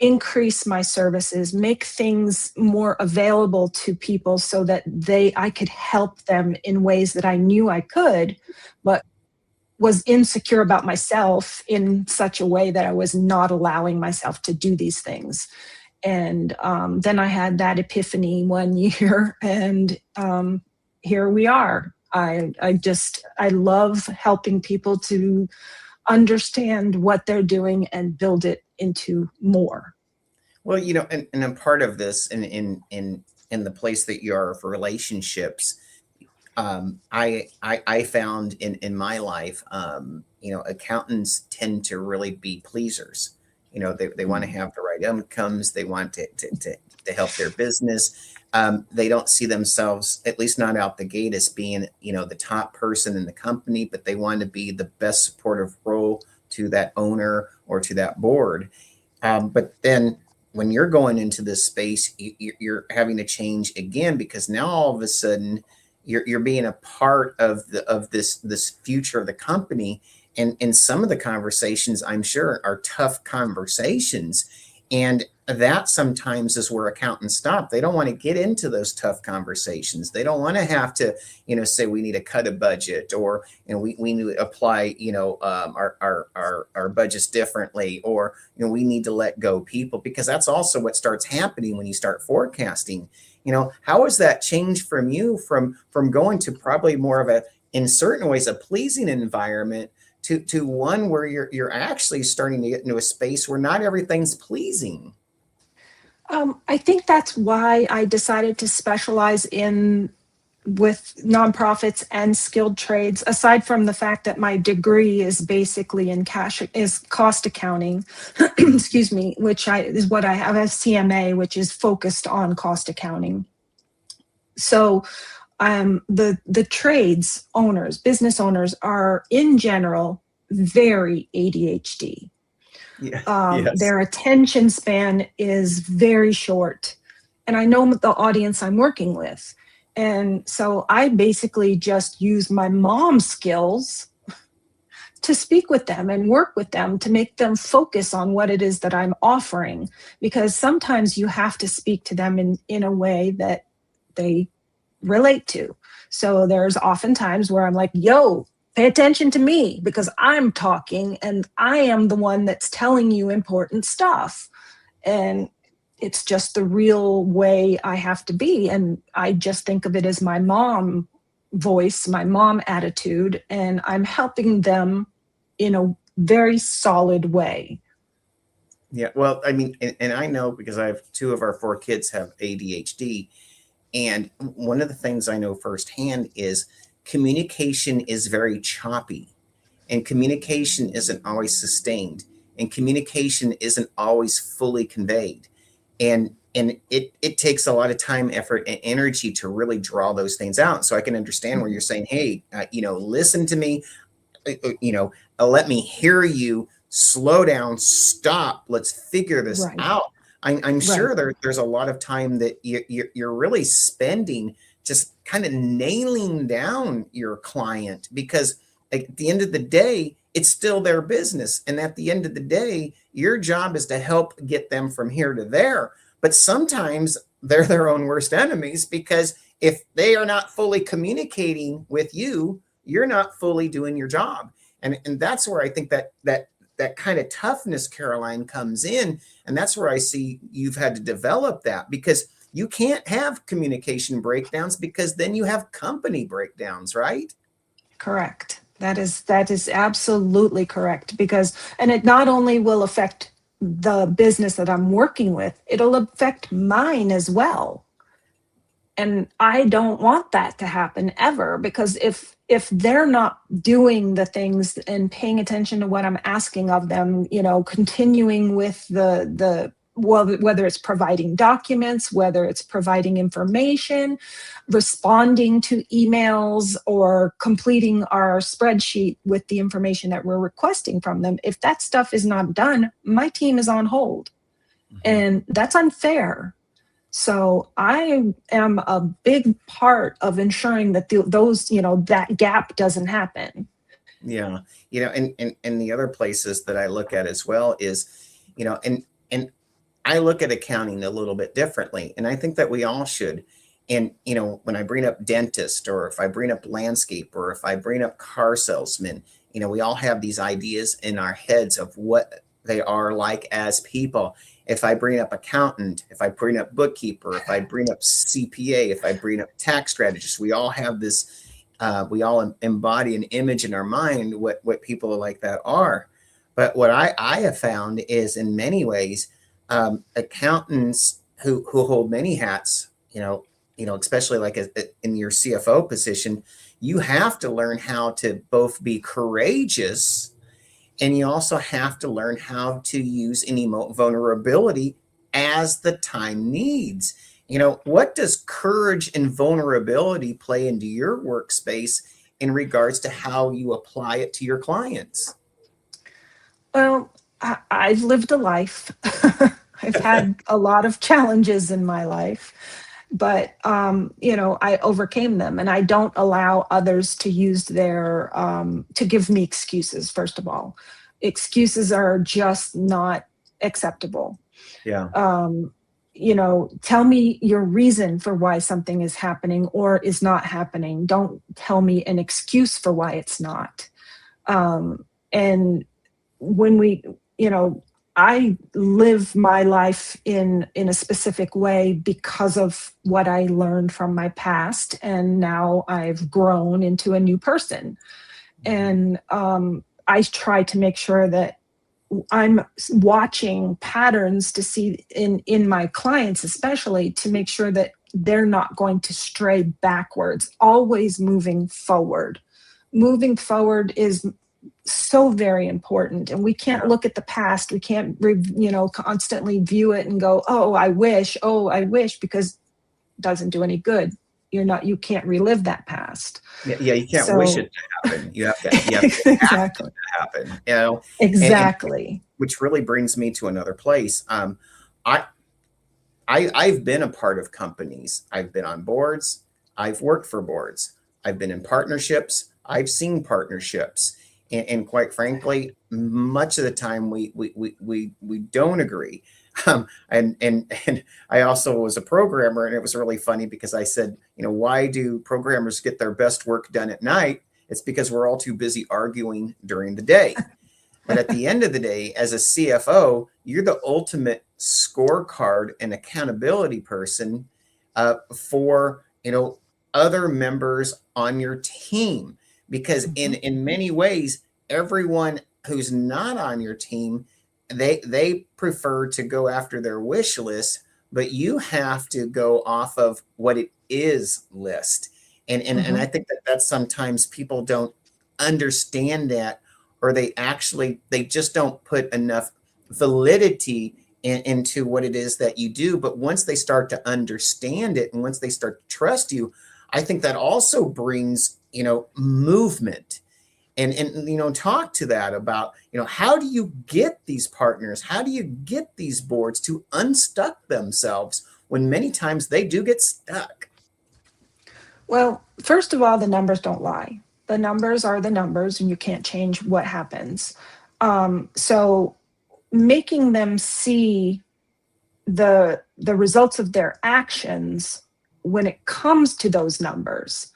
increase my services, make things more available to people so that I could help them in ways that I knew I could, but was insecure about myself in such a way that I was not allowing myself to do these things. And then I had that epiphany one year, and here we are. I love helping people to understand what they're doing and build it into more. Well, and a part of this in the place that you are for relationships, I found in my life, accountants tend to really be pleasers. They want to have the right outcomes. They want to help their business. They don't see themselves, at least not out the gate, as being, the top person in the company, but they want to be the best supportive role to that owner or to that board. But then when you're going into this space, you're having to change again, because now all of a sudden you're being a part of this future of the company. And some of the conversations, I'm sure, are tough conversations. And that sometimes is where accountants stop. They don't want to get into those tough conversations. They don't want to have to, say we need to cut a budget, or we need to apply, our budgets differently, or we need to let go people, because that's also what starts happening when you start forecasting. How has that changed from you from going to probably more of a, in certain ways, a pleasing environment to one where you're actually starting to get into a space where not everything's pleasing? I think that's why I decided to specialize with nonprofits and skilled trades, aside from the fact that my degree is basically is cost accounting, excuse me, which is what I have, a CMA, which is focused on cost accounting. So the trades owners, business owners, are in general very ADHD. Yes. Their attention span is very short. And I know the audience I'm working with. And so I basically just use my mom's skills to speak with them and work with them to make them focus on what it is that I'm offering. Because sometimes you have to speak to them in a way that they relate to. So there's often times where I'm like, yo, pay attention to me, because I'm talking and I am the one that's telling you important stuff. And it's just the real way I have to be. And I just think of it as my mom voice, my mom attitude, and I'm helping them in a very solid way. Yeah. Well, I mean, and I know, because I have 2 of our 4 kids have ADHD. And one of the things I know firsthand is communication is very choppy, and communication isn't always sustained, and communication isn't always fully conveyed. And it takes a lot of time, effort, and energy to really draw those things out. So I can understand where you're saying, hey, listen to me, let me hear you, slow down, stop, let's figure this out. I'm sure there's a lot of time that you're really spending just kind of nailing down your client, because at the end of the day, it's still their business. And at the end of the day, your job is to help get them from here to there. But sometimes they're their own worst enemies, because if they are not fully communicating with you, you're not fully doing your job. And that's where I think that kind of toughness, Caroline, comes in. And that's where I see you've had to develop that, because you can't have communication breakdowns, because then you have company breakdowns, right? Correct. That is absolutely correct, and it not only will affect the business that I'm working with, it'll affect mine as well. And I don't want that to happen ever, because if they're not doing the things and paying attention to what I'm asking of them, continuing with whether it's providing documents, whether it's providing information, responding to emails, or completing our spreadsheet with the information that we're requesting from them, if that stuff is not done, my team is on hold. Mm-hmm. And that's unfair. So I am a big part of ensuring that that gap doesn't happen. Yeah. And the other places that I look at as well is, and I look at accounting a little bit differently, and I think that we all should. And, when I bring up dentist, or if I bring up landscape, or if I bring up car salesman, we all have these ideas in our heads of what they are like as people. If I bring up accountant, if I bring up bookkeeper, if I bring up CPA, if I bring up tax strategist, we all have this We all embody an image in our mind what people like that are. But what I have found is, in many ways, accountants who hold many hats, especially like in your CFO position, you have to learn how to both be courageous, and you also have to learn how to use any vulnerability as the time needs. What does courage and vulnerability play into your workspace in regards to how you apply it to your clients? Well, I've lived a life. I've had a lot of challenges in my life, but I overcame them, and I don't allow others to use to give me excuses. First of all, excuses are just not acceptable. Yeah. Tell me your reason for why something is happening or is not happening. Don't tell me an excuse for why it's not. And when I live my life in a specific way because of what I learned from my past, and now I've grown into a new person. And I try to make sure that I'm watching patterns to see in my clients, especially, to make sure that they're not going to stray backwards, always moving forward. Moving forward is so very important, and we can't look at the past. We can't constantly view it and go, oh I wish, because it doesn't do any good. You can't relive that past. Yeah, you can't wish it to happen. You have to exactly. it to happen, Exactly. and which really brings me to another place. I've been a part of companies. I've been on boards. I've worked for boards. I've been in partnerships. I've seen partnerships. And quite frankly, much of the time we don't agree. And I also was a programmer, and it was really funny because I said, why do programmers get their best work done at night? It's because we're all too busy arguing during the day. But at the end of the day, as a CFO, you're the ultimate scorecard and accountability person for other members on your team. Because in many ways, everyone who's not on your team, they prefer to go after their wish list, but you have to go off of what it is list. And I think that sometimes people don't understand that, or they just don't put enough validity into what it is that you do. But once they start to understand it, and once they start to trust you, I think that also brings movement, and talk to that about how do you get these partners, how do you get these boards to unstuck themselves when many times they do get stuck? Well, first of all, the numbers don't lie. The numbers are the numbers, and you can't change what happens. So making them see the results of their actions when it comes to those numbers,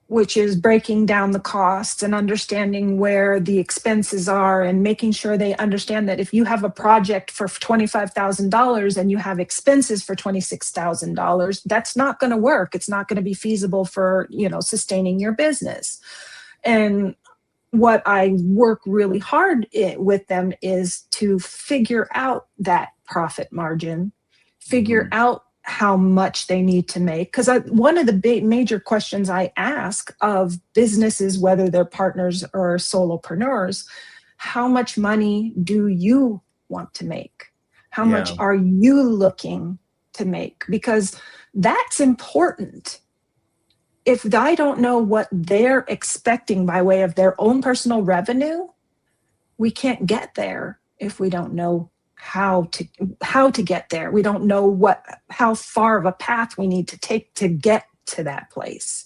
which is breaking down the costs and understanding where the expenses are, and making sure they understand that if you have a project for $25,000 and you have expenses for $26,000, that's not going to work. It's not going to be feasible for, sustaining your business. And what I work really hard with them is to figure out that profit margin, figure out how much they need to make. Because one of the major questions I ask of businesses, whether they're partners or solopreneurs, how much money do you want to make? How much are you looking to make? Because that's important. If I don't know what they're expecting by way of their own personal revenue, we can't get there if we don't know how to get there. We don't know how far of a path we need to take to get to that place.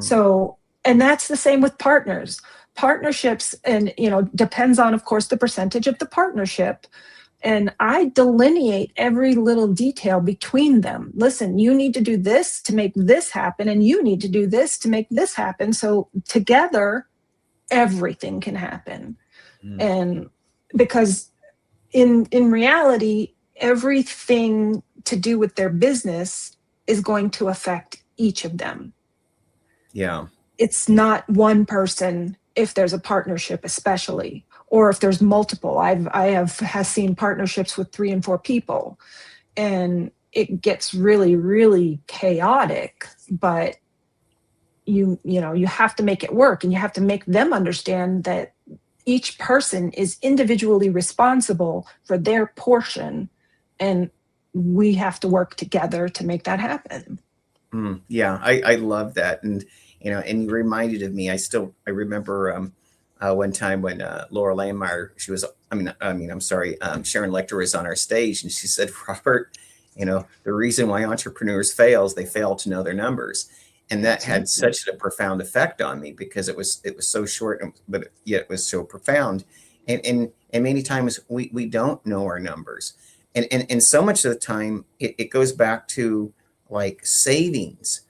So, and that's the same with partnerships, and depends on, of course, the percentage of the partnership. And I delineate every little detail between them. Listen, you need to do this to make this happen, and you need to do this to make this happen. So together, everything can happen. And because in reality, everything to do with their business is going to affect each of them. Yeah. it's not one person if there's a partnership, especially, or if there's multiple. I have seen partnerships with 3 and 4 people, and it gets really, really chaotic. But you have to make it work, and you have to make them understand that each person is individually responsible for their portion, and we have to work together to make that happen. Yeah, I love that. And, and you reminded of me, I remember one time when Laura Landmeyer, Sharon Lecter was on our stage, and she said, Robert, the reason why entrepreneurs fail is they fail to know their numbers. And that had such a profound effect on me, because it was so short, but yet it was so profound. And many times we don't know our numbers. And so much of the time it goes back to like savings.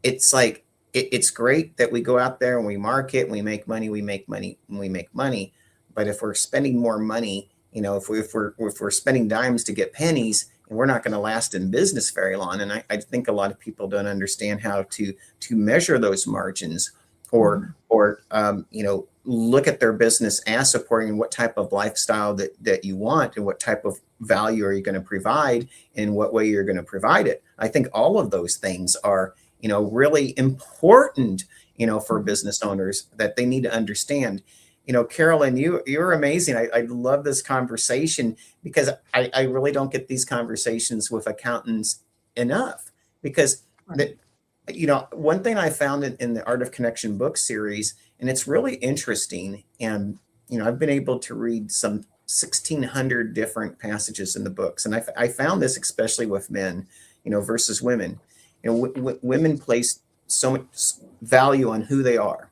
It's like, it's great that we go out there and we market and we make money. But if we're spending more money, if we're spending dimes to get pennies, and we're not going to last in business very long. And I think a lot of people don't understand how to measure those margins, or look at their business as supporting what type of lifestyle that you want, and what type of value are you going to provide, and what way you're going to provide it. I think all of those things are, really important, for business owners, that they need to understand. Carolyn, you're amazing. I love this conversation, because I really don't get these conversations with accountants enough, because one thing I found in the Art of Connection book series, and it's really interesting. And, I've been able to read some 1,600 different passages in the books. And I found this especially with men, versus women. Women place so much value on who they are,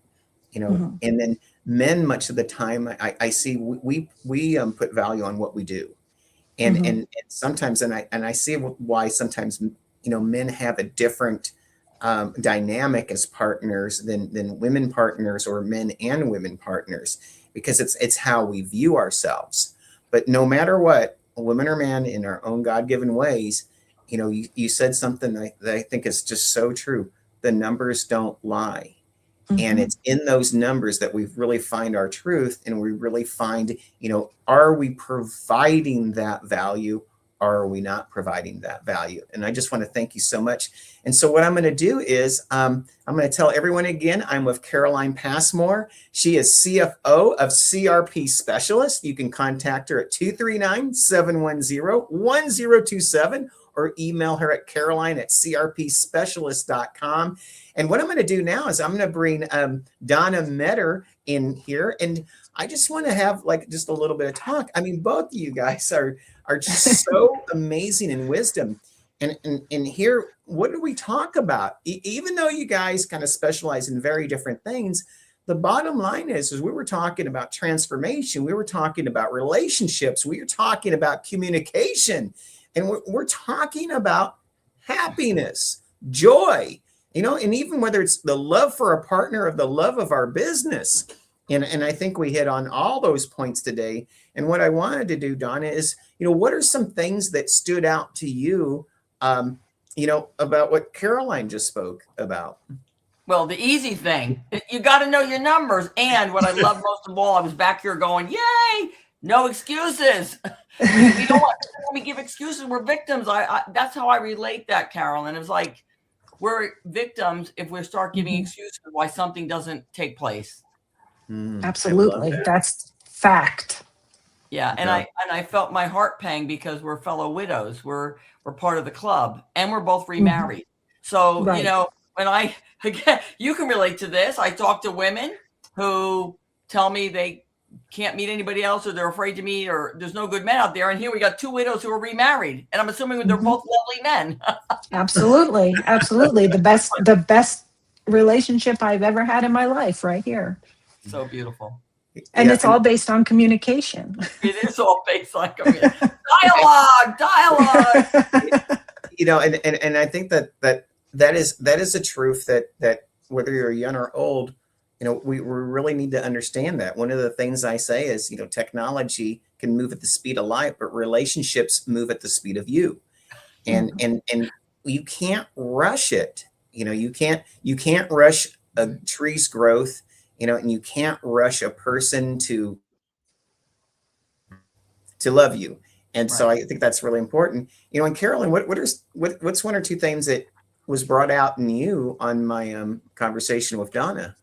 and then men, much of the time, I see we put value on what we do, and sometimes, and I see why sometimes men have a different dynamic as partners than women partners, or men and women partners, because it's how we view ourselves. But no matter what, women or men, in our own God-given ways, you said something that I think is just so true. The numbers don't lie. And it's in those numbers that we really find our truth, and we really find, are we providing that value, or are we not providing that value? And I just want to thank you so much. And so what I'm going to do is I'm going to tell everyone again, I'm with Caroline Passmore. She is CFO of CRP Specialists. You can contact her at 239-710-1027, or email her at caroline@crpspecialist.com. And what I'm going to do now is I'm going to bring Donna Meador in here, and I just want to have just a little bit of talk. I mean, both of you guys are just so amazing in wisdom. And here, what do we talk about? Even though you guys kind of specialize in very different things, the bottom line is we were talking about transformation. We were talking about relationships. We were talking about communication. And we're talking about happiness, joy, and even whether it's the love for a partner, or the love of our business. And I think we hit on all those points today. And what I wanted to do, Donna, is, what are some things that stood out to you, about what Caroline just spoke about? Well, the easy thing, you got to know your numbers. And what I love most of all, I was back here going, yay, no excuses. We don't want to give excuses. We're victims. That's how I relate that, Carolyn. It was like, we're victims if we start giving excuses why something doesn't take place. Absolutely. That's fact. Yeah. And I felt my heart pang, because we're fellow widows. We're part of the club, and we're both remarried. So, Right. when again, you can relate to this. I talk to women who tell me they can't meet anybody else, or they're afraid to meet, or there's no good men out there. And here we got 2 widows who are remarried, and I'm assuming they're both lovely men. Absolutely. Absolutely. The best relationship I've ever had in my life, right here. So beautiful. And it's all based on communication. It is all based on communication. Dialogue. And I think that is a truth that whether you're young or old, we really need to understand that. One of the things I say is, technology can move at the speed of light, but relationships move at the speed of you. And you can't rush it. You can't rush a tree's growth, and you can't rush a person to love you. And so I think that's really important. And Carolyn, what's one or two things that was brought out in you on my conversation with Donna?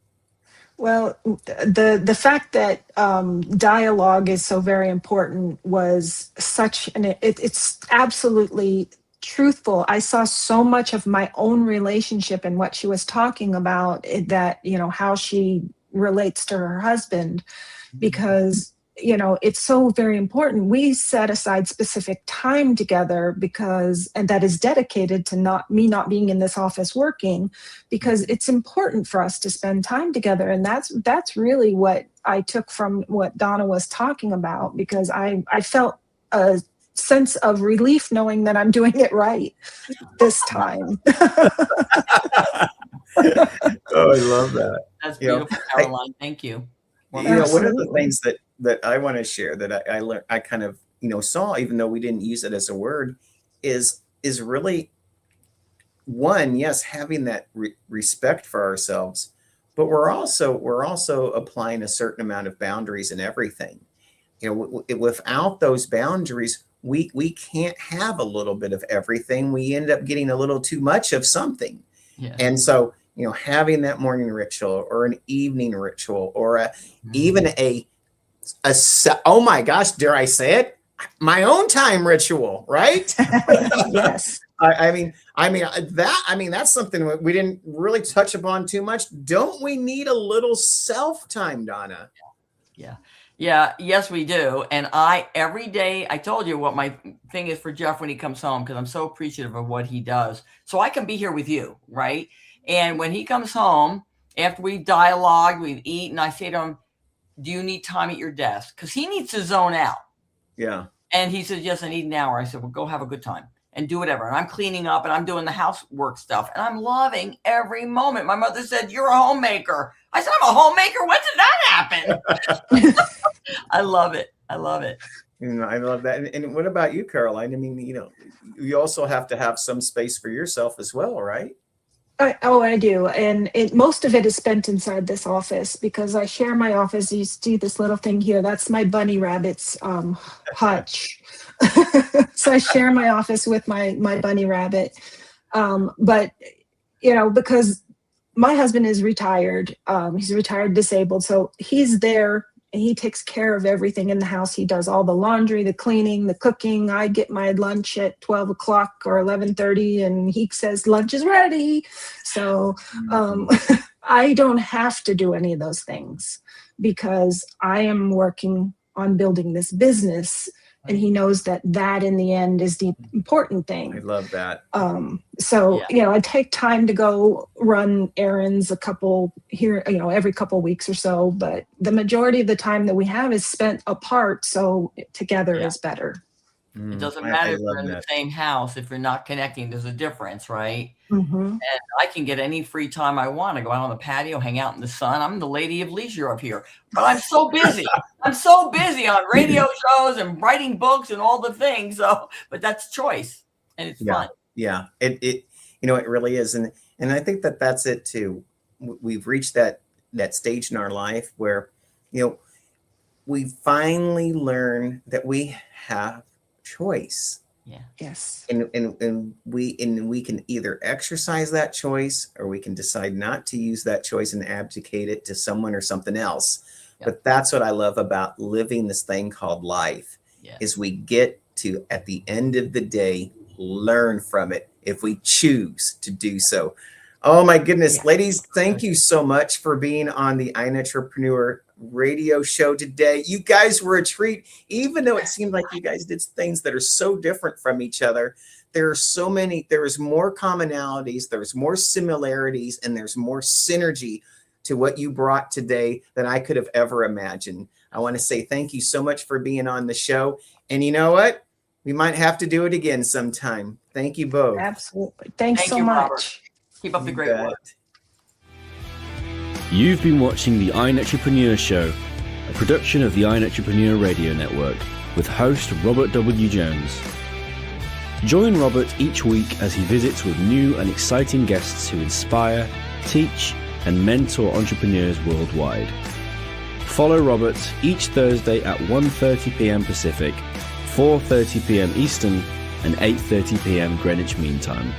Well, the fact that dialogue is so very important was such it's absolutely truthful. I saw so much of my own relationship and what she was talking about, that, how she relates to her husband, because it's so very important. We set aside specific time together and that is dedicated to not being in this office working, because it's important for us to spend time together. And that's really what I took from what Donna was talking about, because I felt a sense of relief knowing that I'm doing it right this time. Oh, I love that. That's beautiful, Caroline. Thank you. One of the things that I want to share that I learned, I kind of, saw, even though we didn't use it as a word, is really one, yes, having that respect for ourselves, but we're also applying a certain amount of boundaries in everything. Without those boundaries, we can't have a little bit of everything. We end up getting a little too much of something. Yeah. And so, having that morning ritual or an evening ritual or even oh my gosh, dare I say it? My own time ritual, right? Yes. That's something we didn't really touch upon too much. Don't we need a little self-time, Donna? Yeah. Yes, we do. And every day, I told you what my thing is for Jeff when he comes home, because I'm so appreciative of what he does. So I can be here with you, right? And when he comes home, after we've dialogued, we've eaten, I say to him, do you need time at your desk? Because he needs to zone out. Yeah. And he says, yes, I need an hour. I said, well, go have a good time and do whatever. And I'm cleaning up and I'm doing the housework stuff. And I'm loving every moment. My mother said, you're a homemaker. I said, I'm a homemaker. When did that happen? I love it. I love it. I love that. And what about you, Caroline? I mean, you also have to have some space for yourself as well, right? I do. And most of it is spent inside this office, because I share my office. You see this little thing here. That's my bunny rabbit's hutch. So I share my office with my bunny rabbit. But, because my husband is retired, he's retired disabled. So he's there and he takes care of everything in the house. He does all the laundry, the cleaning, the cooking. I get my lunch at 12 o'clock or 11:30 and he says lunch is ready. So I don't have to do any of those things, because I am working on building this business. And he knows that in the end is the important thing. I love that. I take time to go run errands every couple of weeks or so, but the majority of the time that we have is spent apart. So together is better. It doesn't matter if you're in the same house. If you're not connecting, there's a difference, right? Mm-hmm. And I can get any free time I want to go out on the patio, hang out in the sun. I'm the lady of leisure up here, but I'm so busy. I'm so busy on radio shows and writing books and all the things. So, but that's choice, and it's fun. Yeah, it really is, and I think that's it too. We've reached that stage in our life where, we finally learn that we have choice. Yeah. Yes. And we can either exercise that choice, or we can decide not to use that choice and abdicate it to someone or something else. Yeah. But that's what I love about living this thing called life, is we get to, at the end of the day, learn from it if we choose to do so. Oh my goodness, ladies, thank you so much for being on the iEntrepreneur radio show today. You guys were a treat, even though it seemed like you guys did things that are so different from each other. There is more commonalities, there's more similarities, and there's more synergy to what you brought today than I could have ever imagined. I want to say thank you so much for being on the show. And you know what? We might have to do it again sometime. Thank you both. Absolutely. Thanks so much. Robert. Keep up the great work. You've been watching the iEntrepreneur Show, a production of the iEntrepreneur Radio Network, with host Robert W. Jones. Join Robert each week as he visits with new and exciting guests who inspire, teach, and mentor entrepreneurs worldwide. Follow Robert each Thursday at 1:30 p.m. Pacific, 4:30 p.m. Eastern, and 8:30 p.m. Greenwich Mean Time.